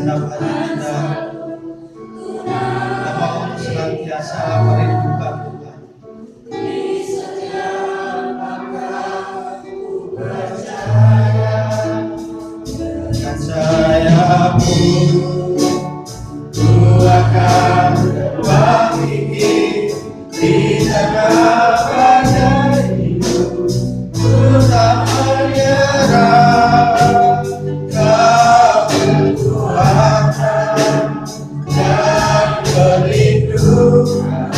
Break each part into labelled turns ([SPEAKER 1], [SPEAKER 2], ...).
[SPEAKER 1] segenap hati kita. Kita mau senantiasa merindukan Tuhan. Dan saya pun ku akan berbagi di tengah badai hidup. Ku tak menyerah, Kau kekuatan dan perlindungan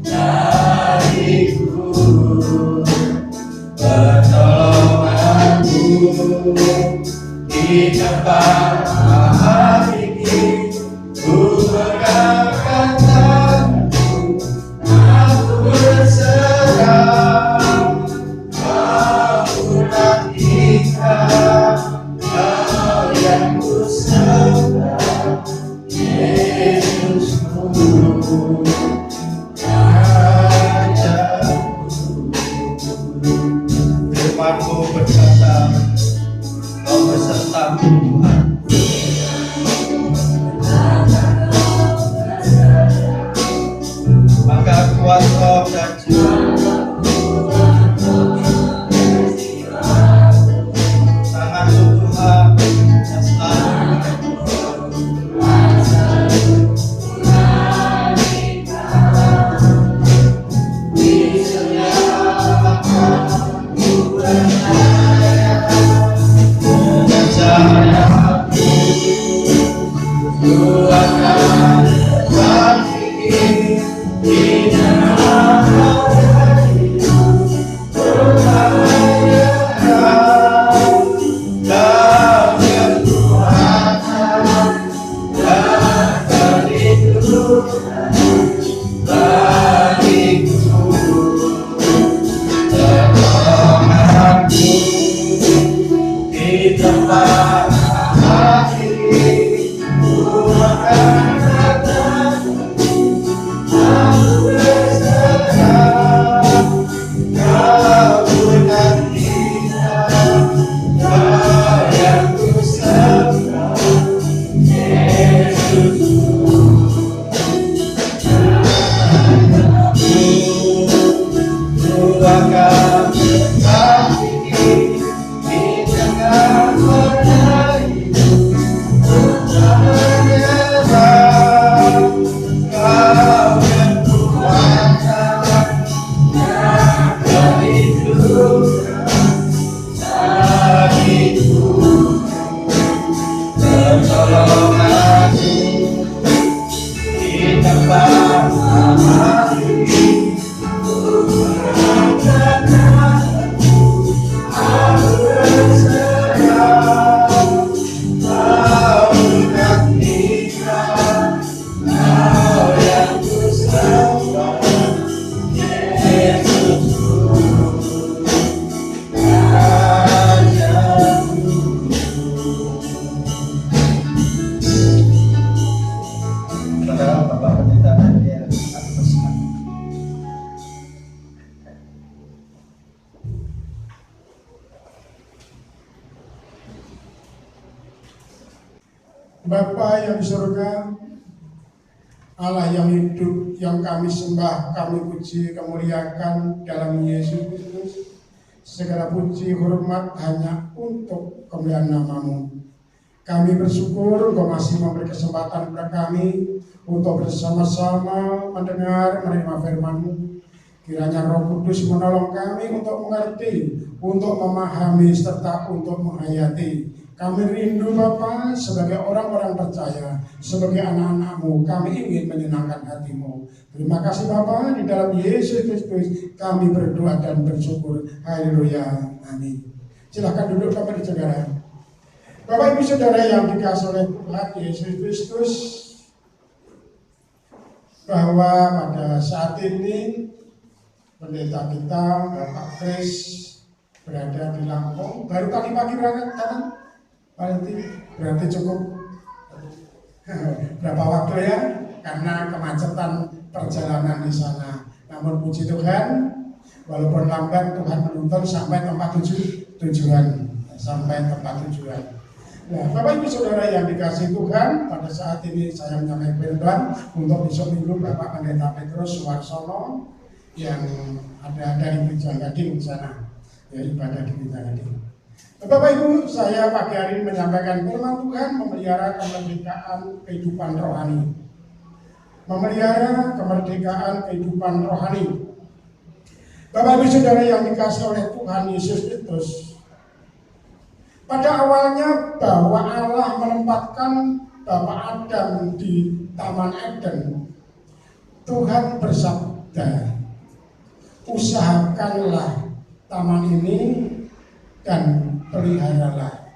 [SPEAKER 1] dariku, pertolonganmu di tempat mahal ini. Ku pegangkan tanganmu, aku berserah. Kau nantikan, Kau yang ku sembah, Yesusku, Rajaku. Firman-Mu berkata, Kau besertaku Tuhan. Maka kuat roh dan jiwa, tangan-Mu Tuhan yang selalu
[SPEAKER 2] Bapa yang di surga, Allah yang hidup, yang kami sembah, kami puji, kemuliakan dalam Yesus Kristus. Segala puji, hormat hanya untuk kemuliaan nama-Mu. Kami bersyukur Engkau masih memberi kesempatan kepada kami untuk bersama-sama mendengar, menerima firman-Mu. Kiranya Roh Kudus menolong kami untuk mengerti, untuk memahami, serta untuk menghayati. Kami rindu Bapa sebagai orang-orang percaya, sebagai anak-anak-Mu, kami ingin menyenangkan hati-Mu. Terima kasih Bapa, di dalam Yesus Kristus kami berdoa dan bersyukur. Haleluya, amin. Silakan duduk Bapak di saudara. Bapak Ibu Saudara yang dikasihi oleh Tuhan Yesus Kristus, bahwa pada saat ini pendeta kita Bapak Kris berada di Lampung, baru tadi pagi berangkat kan? Berarti cukup berapa waktu ya? Karena kemacetan perjalanan di sana. Namun puji Tuhan, walaupun lambat Tuhan menuntun sampai tempat tujuan, sampai tempat tujuan. Nah, Bapak Ibu Saudara yang dikasihi Tuhan, pada saat ini saya menyampaikan firman untuk besok minggu Bapak Pendeta Petrus Suwarsono yang ada dari Gereja Gading di sana, ya, ibadah di Gereja Gading. Bapak Ibu, saya pagi hari ini menyampaikan firman Tuhan memelihara kemerdekaan kehidupan rohani. Memelihara kemerdekaan kehidupan rohani. Bapak Ibu Saudara yang dikasihi oleh Tuhan Yesus Kristus, pada awalnya bahwa Allah menempatkan Bapak Adam di Taman Eden, Tuhan bersabda, usahakanlah taman ini dan peliharalah.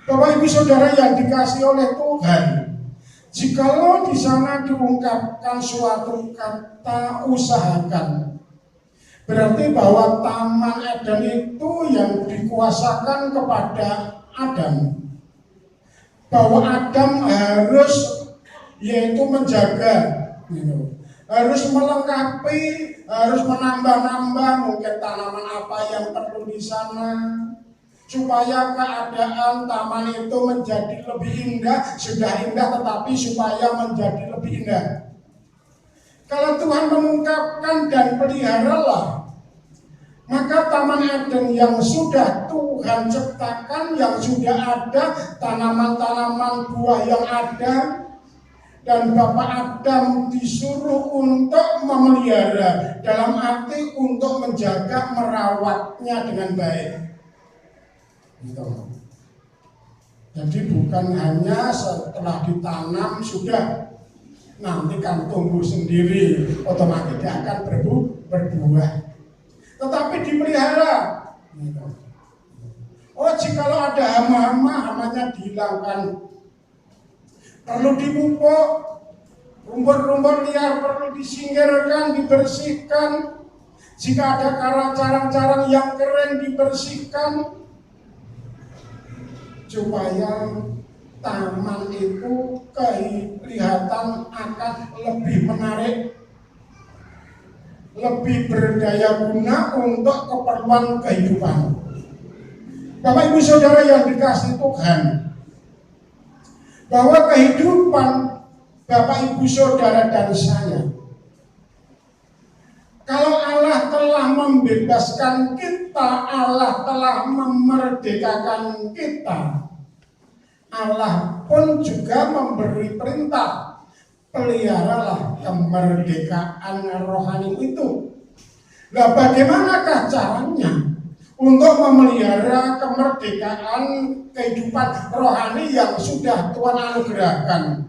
[SPEAKER 2] Bapak Ibu Saudara yang dikasihi oleh Tuhan, jikalau di sana diungkapkan suatu kata usahakan, berarti bahwa Taman Eden itu yang dikuasakan kepada Adam. Bahwa Adam harus yaitu menjaga, gitu. Harus melengkapi, harus menambah-nambah mungkin tanaman apa yang perlu di sana, supaya keadaan taman itu menjadi lebih indah. Sudah indah tetapi supaya menjadi lebih indah. Kalau Tuhan mengungkapkan dan peliharalah, maka Taman Eden yang sudah Tuhan ciptakan, yang sudah ada, tanaman-tanaman buah yang ada, dan Bapak Adam disuruh untuk memelihara, dalam arti untuk menjaga, merawatnya dengan baik. Gitu. Jadi bukan hanya setelah ditanam sudah nanti kan tumbuh sendiri, otomatis dia akan berbuah. Tetapi dipelihara. Oh, jikalau ada hama-hama, hamanya dihilangkan. Perlu dipupuk, rumput-rumput liar perlu disingkirkan, dibersihkan. Jika ada carang-carang yang kering dibersihkan, supaya taman itu kelihatan akan lebih menarik, lebih berdaya guna untuk keperluan kehidupan. Bapak Ibu Saudara yang dikasihi Tuhan, bahwa kehidupan Bapak Ibu Saudara dan saya, kalau Allah telah membebaskan kita, Allah telah memerdekakan kita, Allah pun juga memberi perintah, peliharalah kemerdekaan rohani itu. Nah, bagaimanakah caranya untuk memelihara kemerdekaan kehidupan rohani yang sudah Tuhan anugerahkan?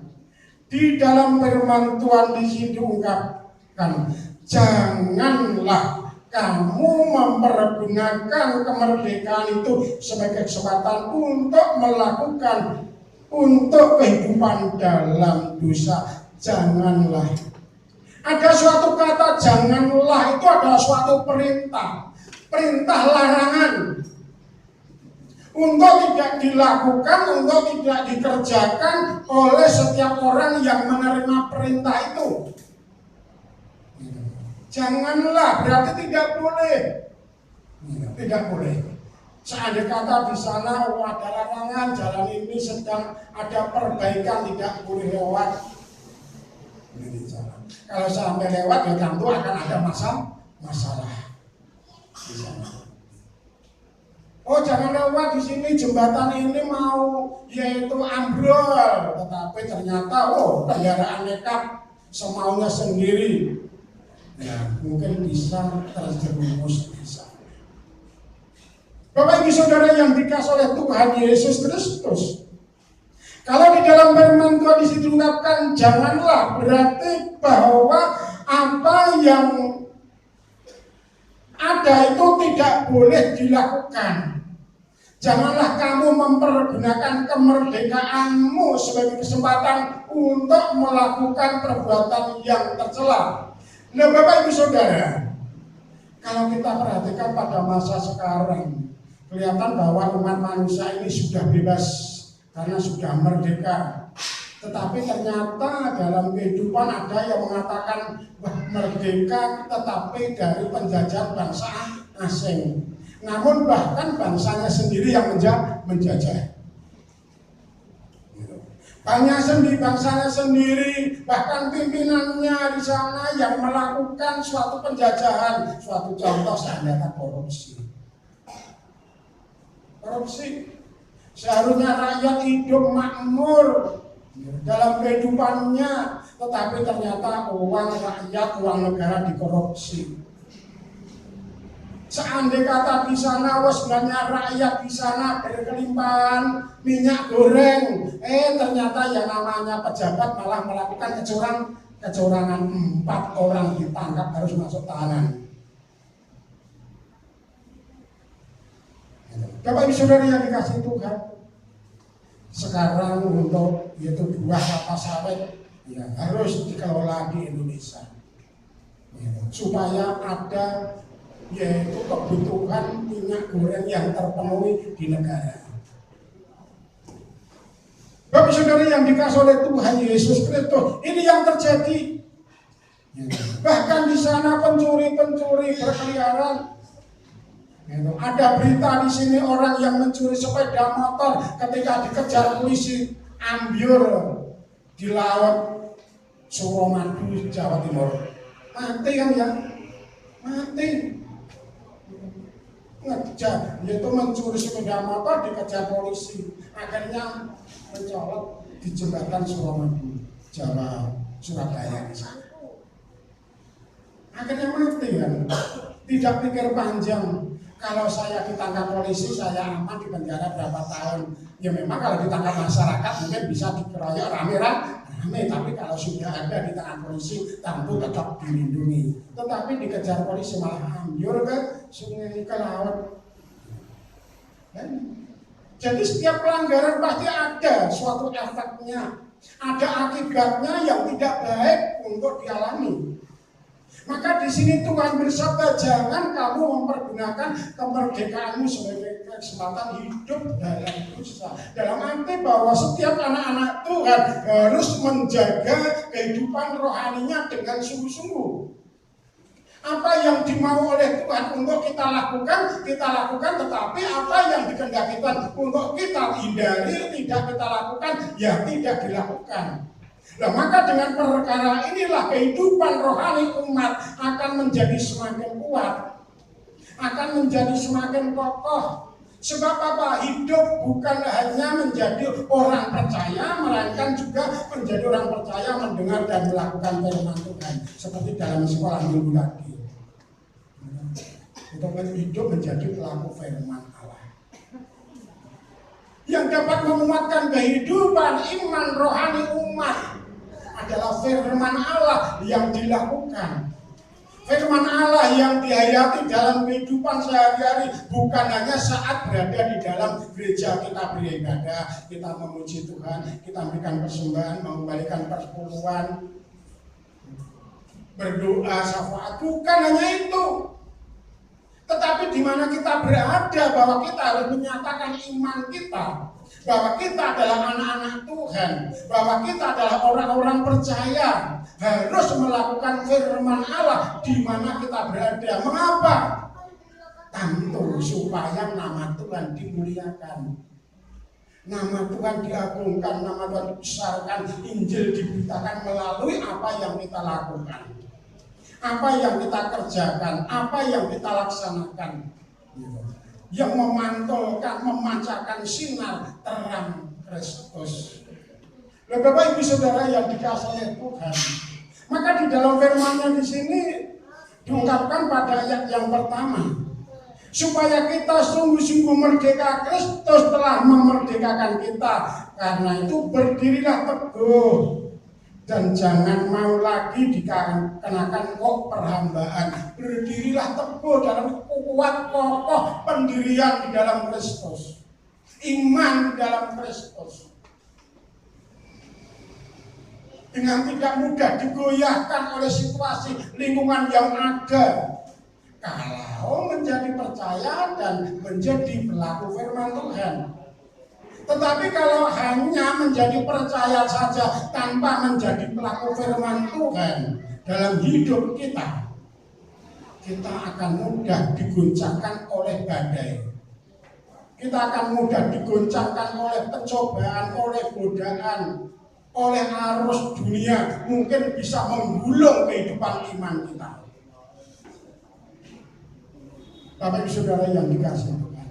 [SPEAKER 2] Di dalam firman Tuhan di sini diungkapkan, janganlah kamu mempergunakan kemerdekaan itu sebagai kesempatan untuk melakukan untuk kehidupan dalam dosa. Janganlah. Ada suatu kata janganlah, itu adalah suatu perintah, perintah larangan untuk tidak dilakukan, untuk tidak dikerjakan oleh setiap orang yang menerima perintah itu. Janganlah berarti tidak boleh, tidak boleh. Seandainya kata di sana ada larangan, jalan ini sedang ada perbaikan, tidak boleh lewat. Kalau sampai lewat ya tentu akan ada masalah di sana. Oh, jangan lewat di sini, jembatan ini mau yaitu ambrol, tetapi ternyata kendaraan nekat semaunya sendiri. Ya, mungkin bisa terjerumus di sana. Bapak Ibu Saudara yang dikasihi oleh Tuhan Yesus Kristus, kalau di dalam firman Tuhan di situ diungkapkan janganlah, berarti bahwa apa yang ada itu tidak boleh dilakukan. Janganlah kamu mempergunakan kemerdekaanmu sebagai kesempatan untuk melakukan perbuatan yang tercela. Nah, Bapak Ibu Saudara, kalau kita perhatikan pada masa sekarang, kelihatan bahwa umat manusia ini sudah bebas karena sudah merdeka. Tetapi ternyata dalam kehidupan ada yang mengatakan merdeka tetapi dari penjajahan bangsa asing. Namun bahkan bangsanya sendiri yang menjajah. bangsanya sendiri, bahkan pimpinannya di sana yang melakukan suatu penjajahan. Suatu contoh seandainya korupsi. Seharusnya rakyat hidup makmur dalam kehidupannya, tetapi ternyata uang rakyat, uang negara dikorupsi. Seandai kata di sana sebenarnya rakyat di sana berkelimpahan minyak goreng, ternyata yang namanya pejabat malah melakukan kecurangan. 4 orang ditangkap, harus masuk tahanan. Bapak Ibu Saudara yang dikasih Tuhan, sekarang untuk yaitu buah kelapa sawit ya harus dikelola di Indonesia, supaya ada yaitu kebutuhan minyak goreng yang terpenuhi di negara. Bapak Saudara yang dikasih oleh Tuhan Yesus Kristus, ini yang terjadi. Bahkan di sana pencuri-pencuri berkeliaran. Ada berita di sini orang yang mencuri sepeda motor ketika dikejar polisi ambyur di laut Suramadu, Jawa Timur. Mati kan ya? Mati. Ngejar, yaitu mencuri sepeda motor dikejar polisi. Akhirnya mencolok di jembatan Suramadu, Jawa, Surabaya di sana. Akhirnya mati kan? Tidak pikir panjang. Kalau saya ditangkap polisi, saya aman di penjara berapa tahun. Ya memang kalau ditangkap masyarakat mungkin bisa dikeroyok rame, tapi kalau sudah ada di tangan polisi, tentu tetap dilindungi. Tetapi dikejar polisi malah ambyur ke sungai, ke laut. Jadi setiap pelanggaran pasti ada suatu efeknya, ada akibatnya yang tidak baik untuk dialami. Maka di sini Tuhan bersabda, jangan kamu mempergunakan kemerdekaanmu sebagai kesempatan hidup dalam dosa. Dalam arti bahwa setiap anak-anak Tuhan harus menjaga kehidupan rohaninya dengan sungguh-sungguh. Apa yang dimau oleh Tuhan untuk kita lakukan, tetapi apa yang dikehendaki Tuhan untuk kita hindari, tidak kita lakukan, ya tidak dilakukan. Nah, maka dengan perkara inilah kehidupan rohani umat akan menjadi semakin kuat, akan menjadi semakin kokoh. Sebab apa? Hidup bukan hanya menjadi orang percaya, melainkan juga menjadi orang percaya mendengar dan melakukan firman Tuhan. Seperti dalam sekolah minggu tadi. Untuk hidup menjadi pelaku firman Allah. Yang dapat menguatkan kehidupan iman rohani umat adalah firman Allah yang dilakukan. Firman Allah yang dihayati dalam kehidupan sehari-hari, bukan hanya saat berada di dalam gereja kita beribadah, kita memuji Tuhan, kita memberikan persembahan, mengembalikan persepuluhan, berdoa, syafaat, bukan hanya itu. Tetapi di mana kita berada, bahwa kita harus menyatakan iman kita, bahwa kita adalah anak-anak Tuhan, bahwa kita adalah orang-orang percaya, harus melakukan firman Allah di mana kita berada. Mengapa? Tentu supaya nama Tuhan dimuliakan, nama Tuhan diagungkan, nama Tuhan dibesarkan, Injil diberitakan melalui apa yang kita lakukan, apa yang kita kerjakan, apa yang kita laksanakan, yang memantulkan, memancarkan sinar terang Kristus. Bapak Ibu Saudara yang dikasihi oleh Tuhan, maka di dalam firman-Nya di sini diungkapkan pada ayat yang pertama, supaya kita sungguh-sungguh merdeka. Kristus telah memerdekakan kita. Karena itu berdirilah teguh dan jangan mau lagi dikenakan kok perhambaan. Berdirilah teguh dalam kuat kokoh pendirian di dalam Kristus, iman di dalam Kristus, dengan tidak mudah digoyahkan oleh situasi lingkungan yang ada. Kalau menjadi percaya dan menjadi pelaku firman Tuhan. Tetapi kalau hanya menjadi percaya saja tanpa menjadi pelaku firman Tuhan dalam hidup kita, kita akan mudah diguncangkan oleh badai. Kita akan mudah diguncangkan oleh pencobaan, oleh godaan. oleh arus dunia mungkin bisa menggulung kehidupan iman kita. Bapak Ibu Saudara yang dikasihi Tuhan,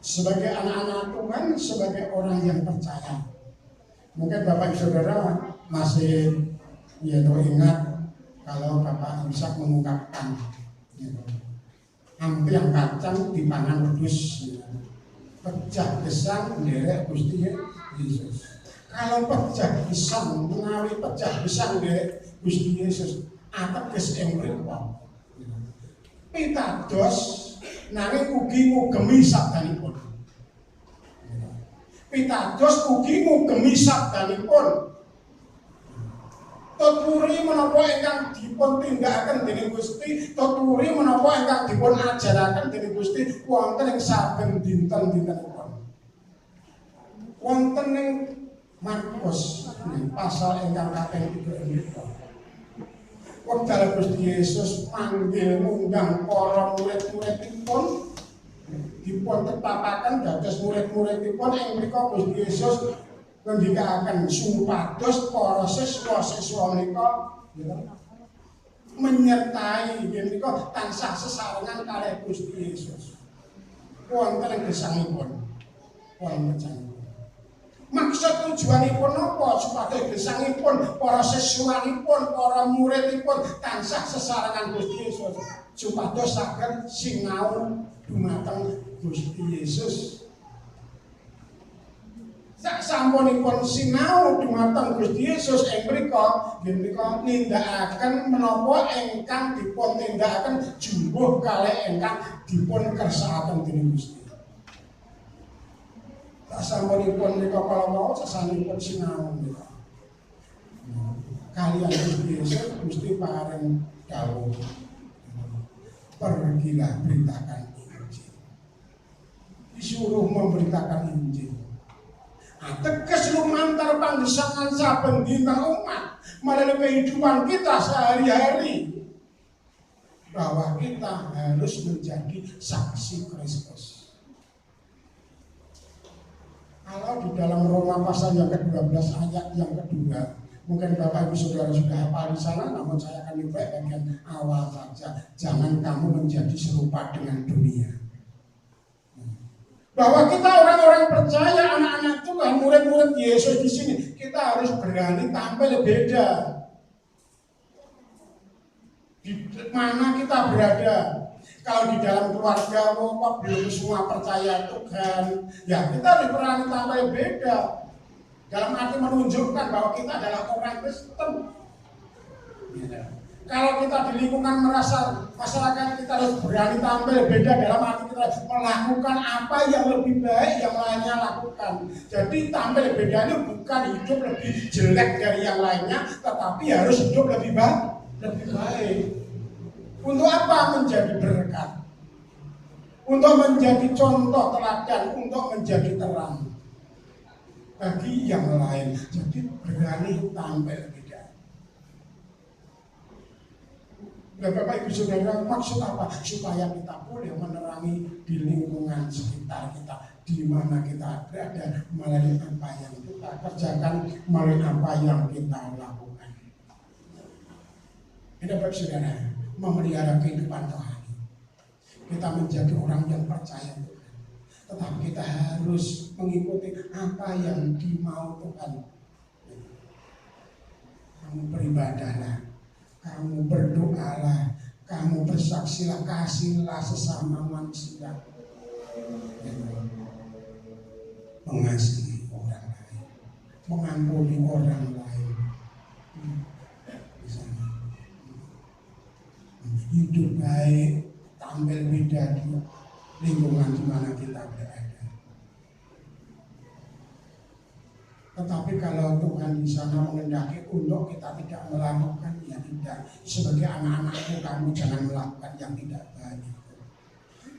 [SPEAKER 2] sebagai anak-anak Tuhan, sebagai orang yang percaya, mungkin Bapak Ibu Saudara masih ingat kalau Bapak Ishak mengungkapkan hampir yang kacang di pangan wedhus, pecah gesang nderek Gusti Yesus. Kalau pecah gesang menawi pecah gesang nderek Gusti Yesus, ateges ing mriku pitados nanging ugi ngugemi sabdanipun. Pitados ugi ngugemi sabdanipun. Tuturi menapa ingkang dipun tindakaken dening Gusti, tuturi menapa ingkang dipun ajaraken dening Gusti wonten ing saben dinten-dintenipun. Wonten ing Markus pasal ingkang kaping 3. Wekdal Gusti Yesus manggil ngundang para murid-muridipun dipun tetapaken dados murid-muridipun ing mriku Gusti Yesus ngendikaken supados para siswa-siswa menika menyertai menika tansah sesarengan kalih Gusti Yesus. Wonten ing gesangipun. Maksud tujuanipun napa? Supados gesangipun para siswanipun, para muridipun tansah sesarengan Gusti Yesus, supados saged sinau dumateng Gusti Yesus. Sak sampunipun sinau dumateng Gusti Yesus ing mriku, nindakaken menapa ingkang dipun tindakaken jumbuh kalih ingkang dipun kersakaken dening Gusti. Sasampunipun menika kala wau sasampunipun sinau menika. Kaliyan Gusti Yesus Gusti paring dawuh. Pergilah beritakan Injil. Disuruh memberitakan Injil. Teges lumantar panggesangan saben dinten umat melalui kehidupan kita sehari-hari bahwa kita harus menjadi saksi Kristus. Kalau di dalam Roma pasal yang ke-12 ayat yang kedua, mungkin Bapak Ibu Saudara sudah hafal di sana, namun saya akan lebih bagian awal saja. Jangan kamu menjadi serupa dengan dunia. Bahwa kita orang-orang percaya, anak-anak Tuhan, murid-murid Yesus di sini, kita harus berani tampil beda. Di mana kita berada? Kalau di dalam keluarga belum semua percaya Tuhan, ya kita harus berani tampil beda. Dalam arti menunjukkan bahwa kita adalah orang Kristen. Kalau kita di lingkungan merasa masyarakat, kita harus berani tampil beda dalam arti kita melakukan apa yang lebih baik yang lainnya lakukan. Jadi tampil beda itu bukan hidup lebih jelek dari yang lainnya, tetapi harus hidup lebih baik. Untuk apa? Menjadi berkat, untuk menjadi contoh teladan, untuk menjadi terang bagi yang lain. Jadi berani tampil beda. Nah, Bapak Ibu Saudara, maksud apa? Supaya kita boleh menerangi di lingkungan sekitar kita, di mana kita berada, melalui apa yang kita kerjakan, melalui apa yang kita lakukan. Ini Bapak Saudara, memelihara kehidupan rohani. Kita menjadi orang yang percaya Tuhan, tetapi kita harus mengikuti apa yang dimau Tuhan. Kamu beribadahlah, kamu berdoalah, kamu bersaksilah, kasihlah sesama manusia, mengasihi orang lain, mengampuni orang lain. Hidup baik, tampil beda di lingkungan di mana kita berada. Tetapi kalau Tuhan di sana mengendaki untuk kita tidak melakukan, ya tidak. Sebagai anak-anakku, kamu jangan melakukan yang tidak baik.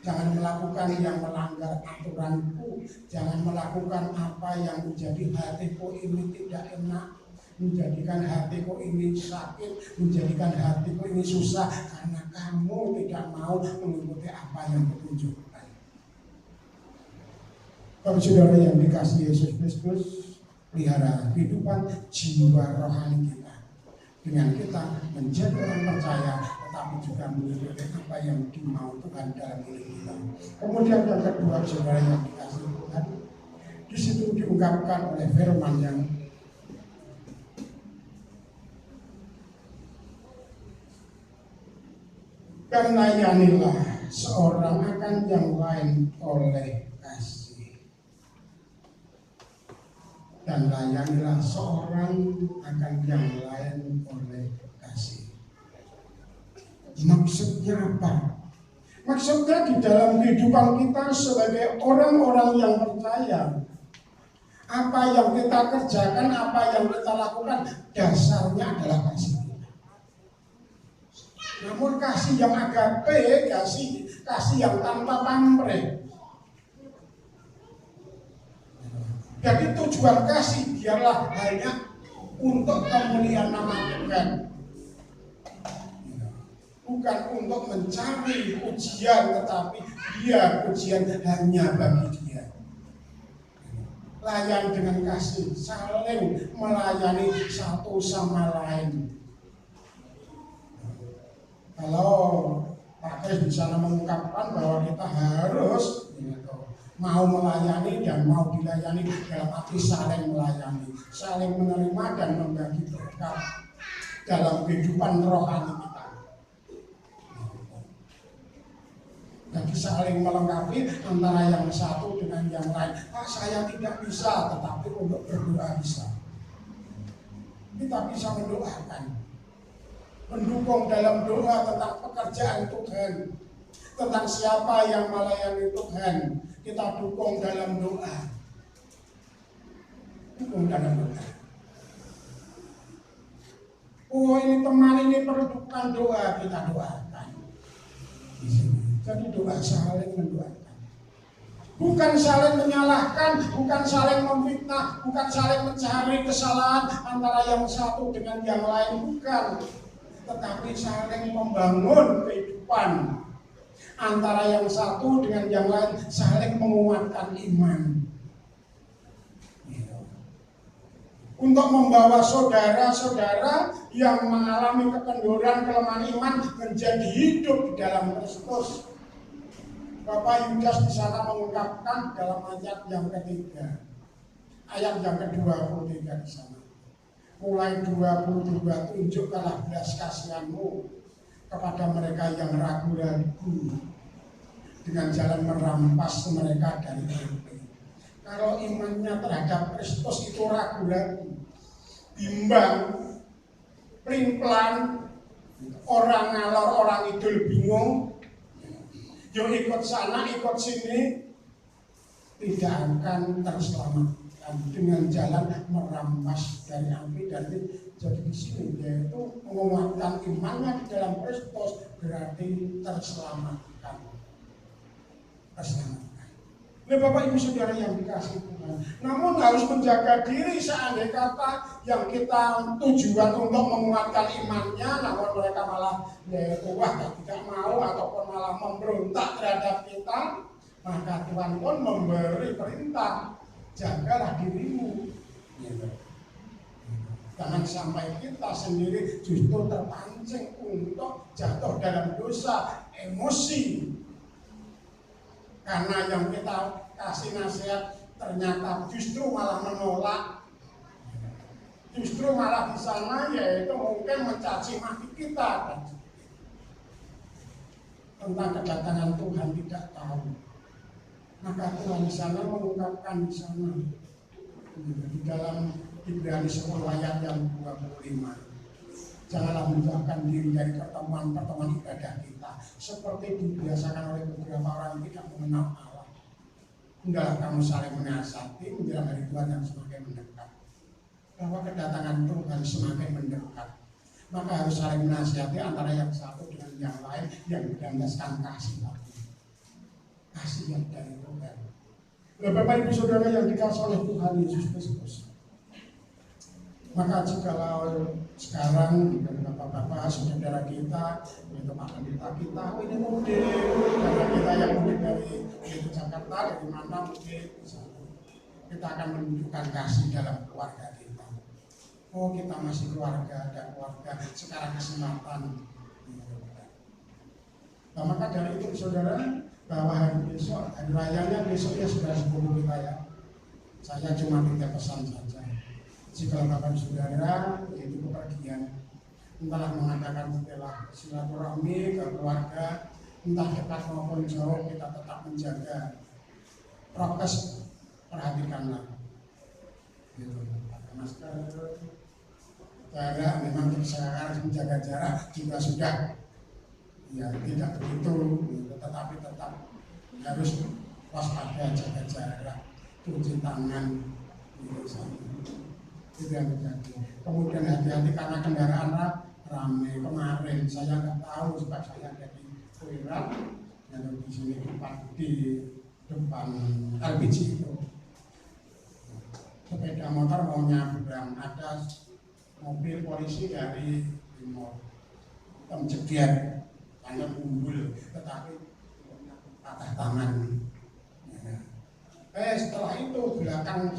[SPEAKER 2] Jangan melakukan yang melanggar aturanku. Jangan melakukan apa yang menjadi hatiku ini tidak enak, menjadikan hatiku ini sakit, menjadikan hatiku ini susah, karena kamu tidak mau mengikuti apa yang kutunjukkan. Bapak Saudara yang dikasihi Yesus Kristus, pelihara kehidupan jiwa rohani kita. Dengan kita menjadi orang percaya, tetapi juga mengikuti apa yang dimau Tuhan dalam hidup kita. Kemudian yang kedua, saudara yang dikasihi Tuhan, di situ diungkapkan oleh firman yang dan layanilah seorang akan yang lain oleh kasih. Dan layanilah seorang akan yang lain oleh kasih. Maksudnya apa? Maksudnya di dalam kehidupan kita sebagai orang-orang yang percaya, apa yang kita kerjakan, apa yang kita lakukan, dasarnya adalah kasih. Namun kasih yang agape, kasih yang tanpa pamrih. Jadi tujuan kasih biarlah hanya untuk kemuliaan nama Tuhan, bukan untuk mencari pujian, tetapi dia pujian hanya bagi dia. Layan dengan kasih, saling melayani satu sama lain. Kalau Pak Kris di sana mengungkapkan bahwa kita harus mau melayani dan mau dilayani dalam arti saling melayani, saling menerima dan membagi berkat dalam kehidupan rohani kita. Jadi saling melengkapi antara yang satu dengan yang lain. Saya tidak bisa, tetapi untuk berdoa bisa. Kita bisa mendoakan, mendukung dalam doa tentang pekerjaan Tuhan, tentang siapa yang melayani Tuhan. Kita dukung dalam doa. Dukung dalam doa. Oh, ini teman ini perlu dukungan doa, kita doakan. Di sini. Jadi doa saling mendoakan. Bukan saling menyalahkan, bukan saling memfitnah, bukan saling mencari kesalahan antara yang satu dengan yang lain, bukan. Tetapi saling membangun kehidupan antara yang satu dengan yang lain, saling menguatkan iman. Untuk membawa saudara-saudara yang mengalami kekenduran, kelemahan iman menjadi hidup di dalam Kristus. Bapak Yudas di sana mengungkapkan dalam ayat yang ketiga, ayat yang ke-23 di sana. Mulai 22, tunjukkanlah belas kasihanmu kepada mereka yang ragu-ragu dengan jalan merampas mereka dari hidup. Kalau imannya terhadap Kristus itu ragu-ragu, bimbang, pelin-pelan, orang ngalor, orang idul bingung, yang ikut sana, ikut sini, tidak akan terselamatkan dengan jalan merampas dari api. Dan jadi di sini yaitu menguatkan imannya di dalam Kristus berarti terselamatkan. Ini Bapak Ibu Saudara yang dikasih Tuhan. Namun harus menjaga diri seandainya kata yang kita tujuan untuk menguatkan imannya, namun mereka malah tidak mau ataupun malah memberontak terhadap kita, maka Tuhan pun memberi perintah, jagalah dirimu. Jangan sampai kita sendiri justru terpancing untuk jatuh dalam dosa, emosi. Karena yang kita kasih nasihat ternyata justru malah menolak, justru malah di sana yaitu mungkin mencaci maki kita. Tentang kedatangan Tuhan tidak tahu. Maka Tuhan di sana mengungkapkan di sana di dalam Ibrani 10 ayat yang 25. Janganlah menjauhkan diri dari pertemuan-pertemuan ibadah kita seperti dibiasakan oleh beberapa orang yang tidak mengenal Allah. Hendaklah kamu saling menasihati menjelang hari Tuhan yang semakin mendekat. Bahwa kedatangan Tuhan semakin mendekat, maka harus saling menasihati antara yang satu dengan yang lain yang berdasarkan kasih lagi. Kasih yang dari Tuhan. Bapak Ibu Saudara yang dikasihi oleh Tuhan Yesus Kristus. Maka jikalau sekarang dari bapak-bapak saudara kita, yaitu Pak Pendeta kita, ini mudik, saudara kita yang mudik dari Jakarta, dari mana mudik, kita akan menunjukkan kasih dalam keluarga kita. Oh, kita masih keluarga dan keluarga sekarang kesempatan. Nah, maka dari itu saudara, bahwa hari besok, hari rayanya besok ya sudah 10 kita ya. Saya cuma minta pesan saja. Jika Bapak Saudara yaitu kepergian, entah mengadakan setelah silaturahmi ke keluarga, entah dekat maupun jauh, kita tetap menjaga prokes, perhatikanlah. Gitu. Pakai masker, jarak, memang saya harus menjaga jarak juga sudah. Ya tidak begitu, tetapi tetap harus waspada, jaga jarak, cuci tangan, itu yang terjadi. Kemudian hati-hati karena kendaraan ramai. Kemarin saya nggak tahu sebab saya ada di Wirat, yang di sini di depan LPG itu. Sepeda motor mau nyabrang, ada mobil polisi dari timur, mencegat, karena unggul, tetapi patah tangan. Setelah itu belakang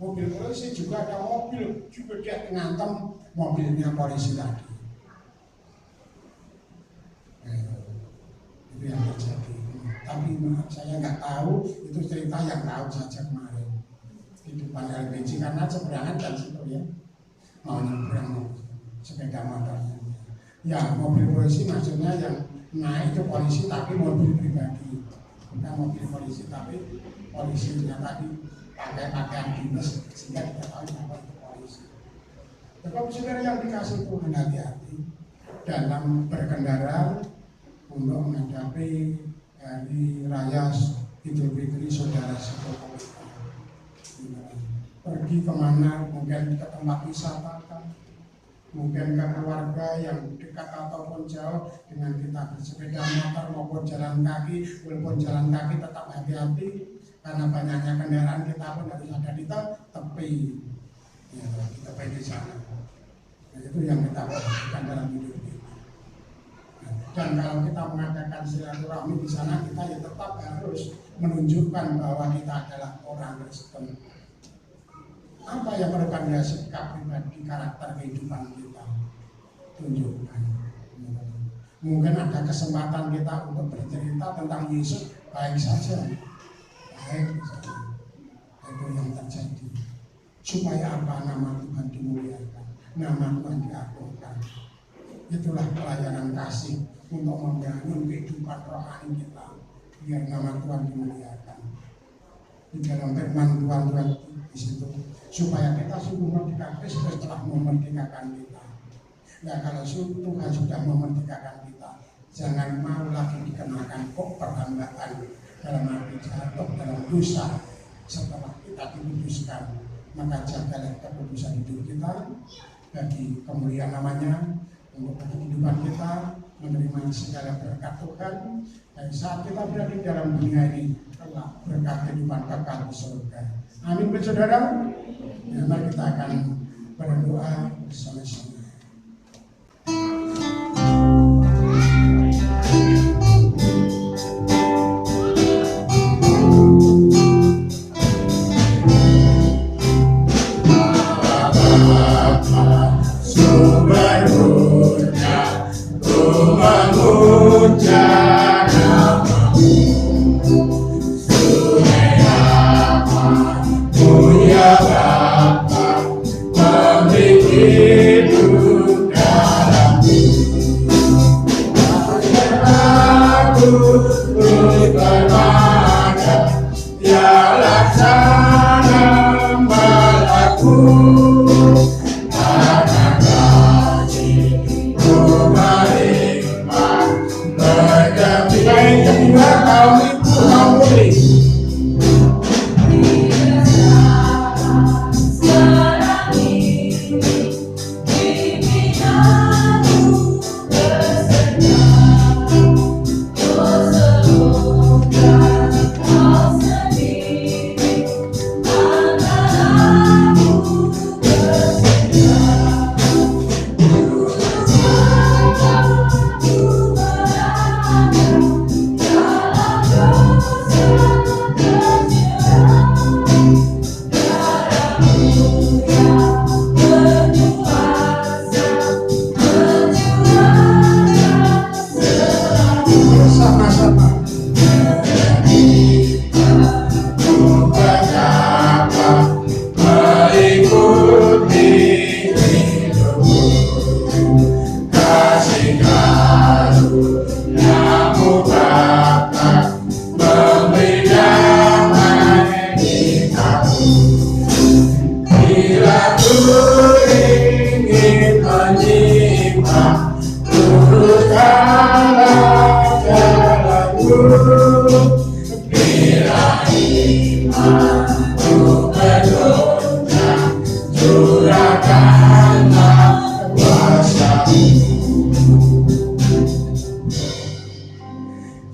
[SPEAKER 2] mobil polisi juga ada mobil, juga dia ngantem mobilnya polisi lagi. Itu yang terjadi. Tapi saya nggak tahu, itu cerita yang tahu saja kemarin di depan LPG karena seberangan dan situ ya mau nyebrang sepeda motornya. Ya mobil polisi maksudnya yang naik itu polisi tapi mobil pribadi, bukan mobil polisi tapi polisinya tadi pakai pakaian dinas sehingga tidak tahu siapa itu polisi. Bapak saudara yang dikasih Tuhan, hati-hati dalam berkendara untuk menghadapi hari raya Idul Fitri saudara saudara. Pergi kemana, mungkin ke tempat wisata, mungkin ke keluarga yang dekat ataupun jauh, dengan kita bersepeda motor maupun jalan kaki, walaupun jalan kaki tetap hati-hati karena banyaknya kendaraan, kita pun harus ada di tepi, ya, di tepi di sana. Nah, itu yang kita lakukan dalam hidup kita. Dan kalau kita mengadakan silaturahmi di sana, kita ya tetap harus menunjukkan bahwa kita adalah orang Kristen. Apa yang merupakan sikap pribadi, karakter kehidupan kita, tunjukkan. Mungkin ada kesempatan kita untuk bercerita tentang Yesus, baik saja, baik saja. Itu yang terjadi. Supaya apa? Nama Tuhan dimuliakan, nama Tuhan diagungkan. Itulah pelayanan kasih untuk membangun kehidupan rohani kita, biar nama Tuhan dimuliakan. Di dalam firman Tuhan di situ, supaya kita sungguh merdeka Kristus telah memerdekakan kita. Ya kalau Tuhan sudah memerdekakan kita, jangan mau lagi dikenakan kok perhambaan dalam arti jatuh dalam dosa. Setelah kita dikuduskan, maka jagalah kekudusan hidup kita bagi kemuliaan namanya, untuk kehidupan kita, menerima segala berkat Tuhan. Dan saat kita berada di dalam dunia ini, telah berkat kehidupan kekal di surga. Amin, saudara. Ya, mari kita akan berdoa bersama-sama. Itu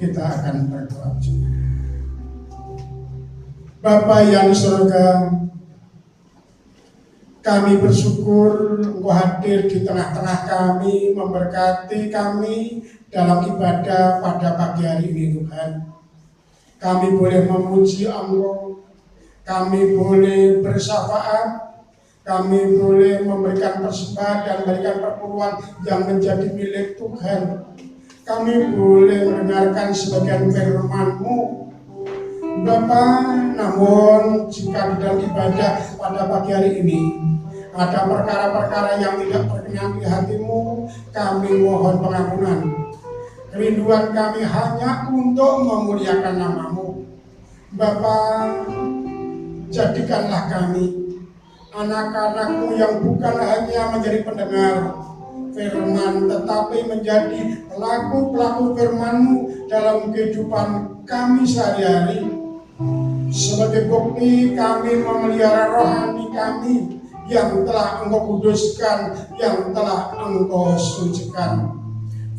[SPEAKER 2] Kita akan berdoa. Bapa yang di surga, kami bersyukur Engkau hadir di tengah-tengah kami, memberkati kami dalam ibadah pada pagi hari ini Tuhan. Kami boleh memuji Engkau, kami boleh bersyafaat, kami boleh memberikan persembahan dan memberikan perpuluhan yang menjadi milik Tuhan. Kami boleh mendengarkan sebagian firman-Mu Bapa, namun jika di dalam ibadah pada pagi hari ini ada perkara-perkara yang tidak berkenan di hati-Mu, kami mohon pengampunan. Kerinduan kami hanya untuk memuliakan nama-Mu. Bapa, jadikanlah kami anak-anak-Mu yang bukan hanya menjadi pendengar firman, tetapi menjadi pelaku-pelaku firman-Mu dalam kehidupan kami sehari-hari. Sebagai bukti kami memelihara rohani kami yang telah Engkau kuduskan, yang telah Engkau sucikan.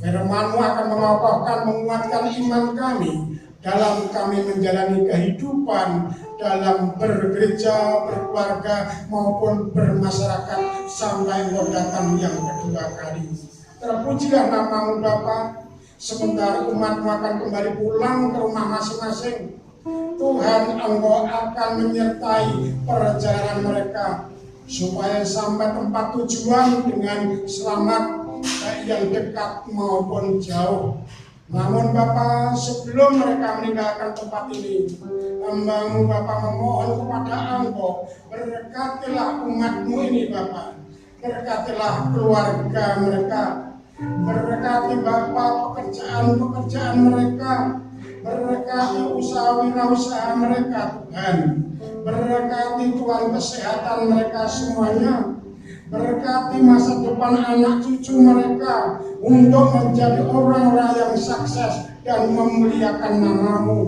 [SPEAKER 2] Firman-Mu akan mengokohkan, menguatkan iman kami dalam kami menjalani kehidupan, dalam bergereja, berkeluarga, maupun bermasyarakat sampai Engkau datang yang kedua kali. Terpujilah nama-Mu Bapa, sementara umat-Mu akan kembali pulang ke rumah masing-masing. Tuhan, Engkau akan menyertai perjalanan mereka supaya sampai tempat tujuan dengan selamat, baik yang dekat maupun jauh. Namun Bapa, sebelum mereka meninggalkan tempat ini, hamba-Mu Bapa memohon kepada Engkau, berkatilah umat-Mu ini Bapa, berkatilah keluarga mereka, berkati Bapa pekerjaan-pekerjaan mereka, berkati usaha-wirausaha mereka Tuhan, berkati Tuhan kesehatan mereka semuanya, berkati masa depan anak cucu mereka untuk menjadi orang-orang yang sukses dan memuliakan nama-Mu.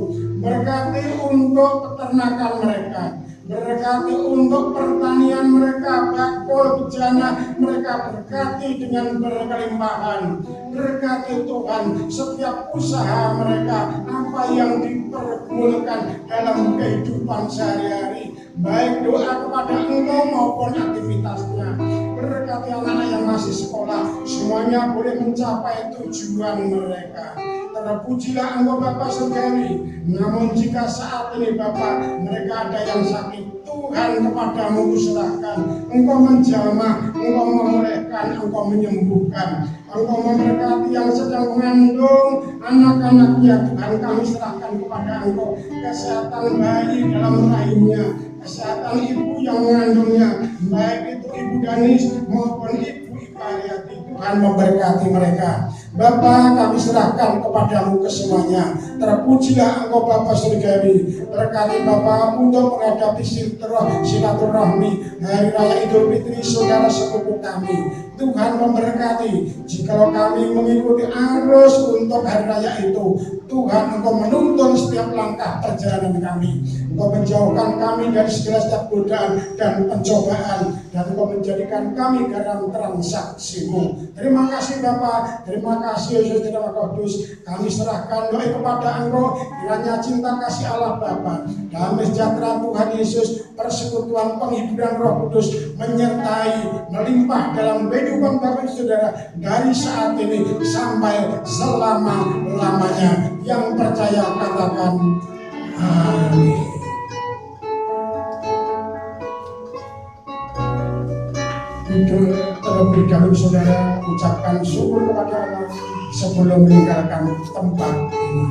[SPEAKER 2] Berkati untuk peternakan mereka, berkati untuk pertanian mereka, bakul bejana mereka, berkati dengan berkelimpahan. Berkati Tuhan setiap usaha mereka, apa yang dipergulkan dalam kehidupan sehari-hari, baik doa kepada Engkau maupun aktivitasnya. Berkati anak-anak yang masih sekolah, semuanya boleh mencapai tujuan mereka. Terpujilah Engkau Bapa Surgawi. Namun jika saat ini Bapa, mereka ada yang sakit, Tuhan kepadamu kuserahkan. Engkau menjamah, Engkau memulihkan, Engkau menyembuhkan. Engkau memberkati yang sedang mengandung anak-anaknya, Tuhan kami serahkan kepada Engkau. Kesehatan bayi dalam rahimnya, kesehatan ibu yang mengandungnya, baik itu Ibu Danis maupun Ibu Ipariati, Tuhan memberkati mereka. Bapa, kami serahkan kepadamu kesemuanya. Terpujilah Engkau Bapa Surgawi. Berkati Bapa untuk menghadapi silaturahmi Hari Raya Idul Fitri saudara sepupu kami. Tuhan memberkati. Jikalau kami mengikuti arus untuk hari raya itu, Tuhan Engkau menuntun setiap langkah perjalanan kami. Engkau menjauhkan kami dari segala setiap godaan dan pencobaan, dan Engkau menjadikan kami garam transaksi-Mu. Terima kasih Bapa, terima kasih Yesus, terima Kudus. Kami serahkan doa kepada Engkau, kiranya cinta kasih Allah Bapa, damai sejahtera Tuhan Yesus, persekutuan penghiburan Roh Kudus menyertai, melimpah dalam kehidupan Bapak Saudara dari saat ini sampai selama-lamanya. Yang percaya katakan amin. Terlebih dahulu saudara ucapkan syukur kepada Allah sebelum meninggalkan tempat ini.